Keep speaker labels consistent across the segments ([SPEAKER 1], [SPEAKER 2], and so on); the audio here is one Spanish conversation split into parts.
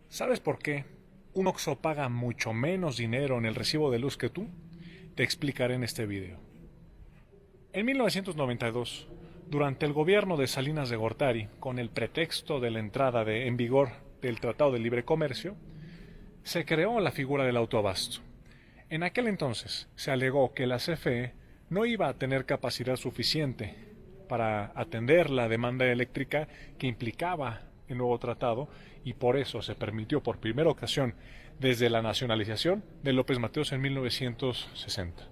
[SPEAKER 1] ¿Sabes por qué un Oxxo paga mucho menos dinero en el recibo de luz que tú? Te explicaré en este video. En 1992, durante el gobierno de Salinas de Gortari, con el pretexto de la entrada en vigor del Tratado de Libre Comercio, se creó la figura del autoabasto. En aquel entonces se alegó que la CFE no iba a tener capacidad suficiente para atender la demanda eléctrica que implicaba el nuevo tratado, y por eso se permitió por primera ocasión desde la nacionalización de López Mateos en 1960.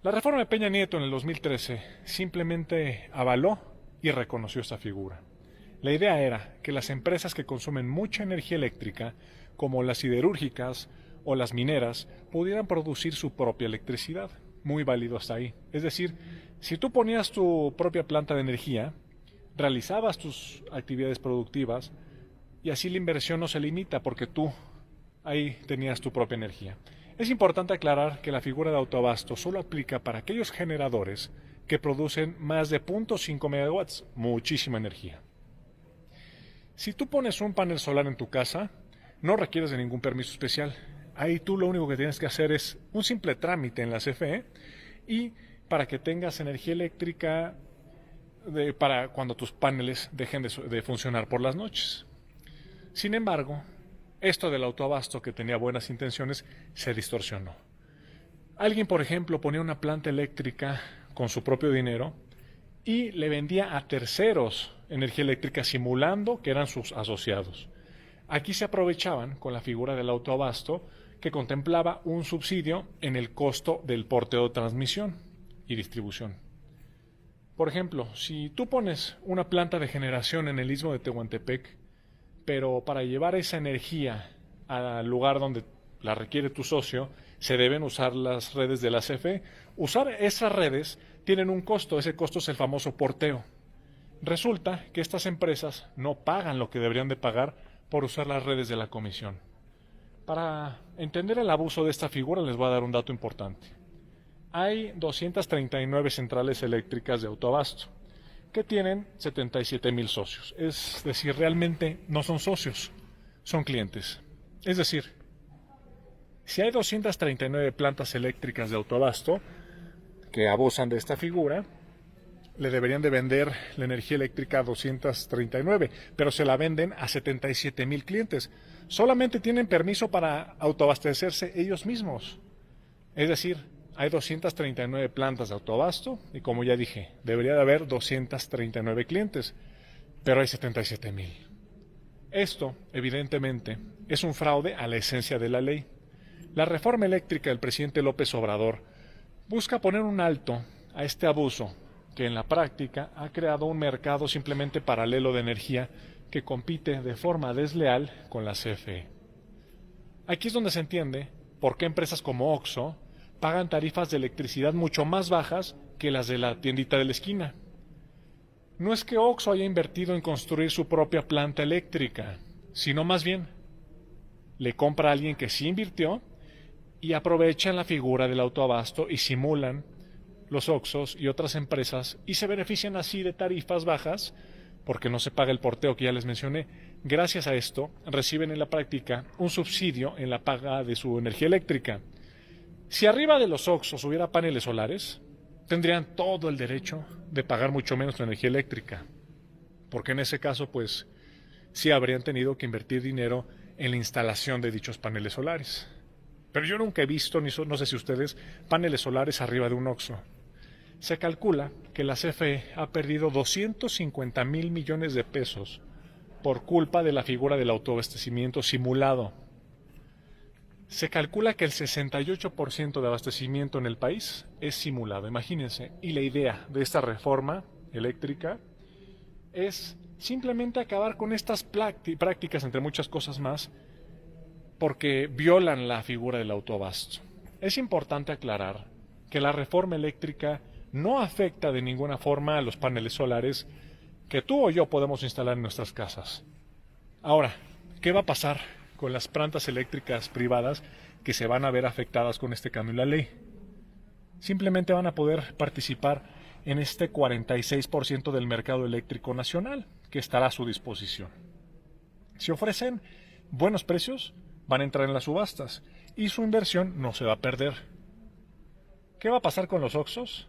[SPEAKER 1] La reforma de Peña Nieto en el 2013 simplemente avaló y reconoció esta figura. La idea era que las empresas que consumen mucha energía eléctrica, como las siderúrgicas o las mineras, pudieran producir su propia electricidad. Muy válido hasta ahí. Es decir, si tú ponías tu propia planta de energía, realizabas tus actividades productivas y así la inversión no se limita porque tú ahí tenías tu propia energía. Es importante aclarar que la figura de autoabasto solo aplica para aquellos generadores que producen más de 0.5 megawatts, muchísima energía. Si tú pones un panel solar en tu casa, no requieres de ningún permiso especial. Ahí tú lo único que tienes que hacer es un simple trámite en la CFE y para que tengas energía eléctrica para cuando tus paneles dejen de funcionar por las noches. Sin embargo, esto del autoabasto, que tenía buenas intenciones, se distorsionó. Alguien, por ejemplo, ponía una planta eléctrica con su propio dinero y le vendía a terceros energía eléctrica simulando que eran sus asociados. Aquí se aprovechaban con la figura del autoabasto, que contemplaba un subsidio en el costo del porteo de transmisión y distribución. Por ejemplo, si tú pones una planta de generación en el istmo de Tehuantepec, pero para llevar esa energía al lugar donde la requiere tu socio, se deben usar las redes de la CFE. Usar esas redes tienen un costo, ese costo es el famoso porteo. Resulta que estas empresas no pagan lo que deberían de pagar por usar las redes de la comisión. Para entender el abuso de esta figura les voy a dar un dato importante. Hay 239 centrales eléctricas de autoabasto que tienen 77,000 socios. Es decir, realmente no son socios, son clientes. Es decir, si hay 239 plantas eléctricas de autoabasto que abusan de esta figura, le deberían de vender la energía eléctrica a 239, pero se la venden a 77,000 clientes. Solamente tienen permiso para autoabastecerse ellos mismos. Es decir, hay 239 plantas de autoabasto y, como ya dije, debería de haber 239 clientes, pero hay 77,000. Esto, evidentemente, es un fraude a la esencia de la ley. La reforma eléctrica del presidente López Obrador busca poner un alto a este abuso que en la práctica ha creado un mercado simplemente paralelo de energía que compite de forma desleal con la CFE. Aquí es donde se entiende por qué empresas como Oxxo pagan tarifas de electricidad mucho más bajas que las de la tiendita de la esquina. No es que Oxxo haya invertido en construir su propia planta eléctrica, sino más bien le compra a alguien que sí invirtió y aprovechan la figura del autoabasto y simulan los Oxxos y otras empresas y se benefician así de tarifas bajas porque no se paga el porteo que ya les mencioné. Gracias a esto reciben en la práctica un subsidio en la paga de su energía eléctrica. Si arriba de los Oxxos hubiera paneles solares, tendrían todo el derecho de pagar mucho menos la energía eléctrica, porque en ese caso, pues, sí habrían tenido que invertir dinero en la instalación de dichos paneles solares. Pero yo nunca he visto, no sé si ustedes, paneles solares arriba de un Oxxo. Se calcula que la CFE ha perdido 250,000 millones de pesos por culpa de la figura del autoabastecimiento simulado. Se calcula que el 68% de abastecimiento en el país es simulado, imagínense. Y la idea de esta reforma eléctrica es simplemente acabar con estas prácticas, entre muchas cosas más, porque violan la figura del autoabasto. Es importante aclarar que la reforma eléctrica no afecta de ninguna forma a los paneles solares que tú o yo podemos instalar en nuestras casas. Ahora, ¿qué va a pasar con las plantas eléctricas privadas que se van a ver afectadas con este cambio en la ley? Simplemente van a poder participar en este 46% del mercado eléctrico nacional que estará a su disposición. Si ofrecen buenos precios van a entrar en las subastas y su inversión no se va a perder. ¿Qué va a pasar con los Oxxos?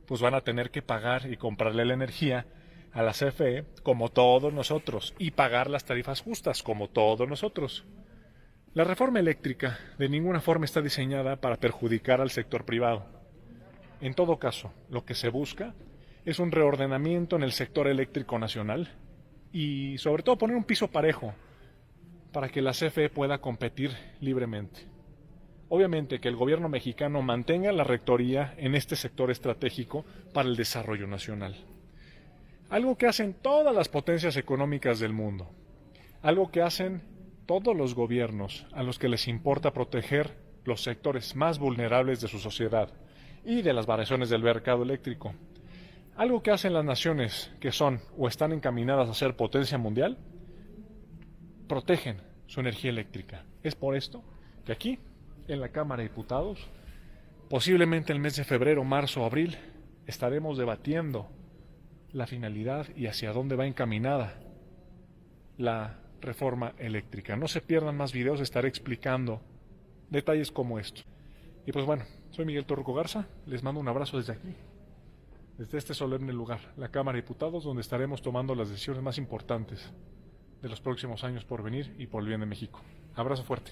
[SPEAKER 1] Pues van a tener que pagar y comprarle la energía a la CFE como todos nosotros y pagar las tarifas justas como todos nosotros. La reforma eléctrica de ninguna forma está diseñada para perjudicar al sector privado. En todo caso, lo que se busca es un reordenamiento en el sector eléctrico nacional y sobre todo poner un piso parejo para que la CFE pueda competir libremente. Obviamente que el gobierno mexicano mantenga la rectoría en este sector estratégico para el desarrollo nacional. Algo que hacen todas las potencias económicas del mundo. Algo que hacen todos los gobiernos a los que les importa proteger los sectores más vulnerables de su sociedad y de las variaciones del mercado eléctrico. Algo que hacen las naciones que son o están encaminadas a ser potencia mundial, protegen su energía eléctrica. Es por esto que aquí, en la Cámara de Diputados, posiblemente el mes de febrero, marzo o abril, estaremos debatiendo la finalidad y hacia dónde va encaminada la reforma eléctrica. No se pierdan más videos, estaré explicando detalles como esto. Y pues bueno, soy Miguel Torruco Garza, les mando un abrazo desde aquí, desde este solemne lugar, la Cámara de Diputados, donde estaremos tomando las decisiones más importantes de los próximos años por venir y por el bien de México. Abrazo fuerte.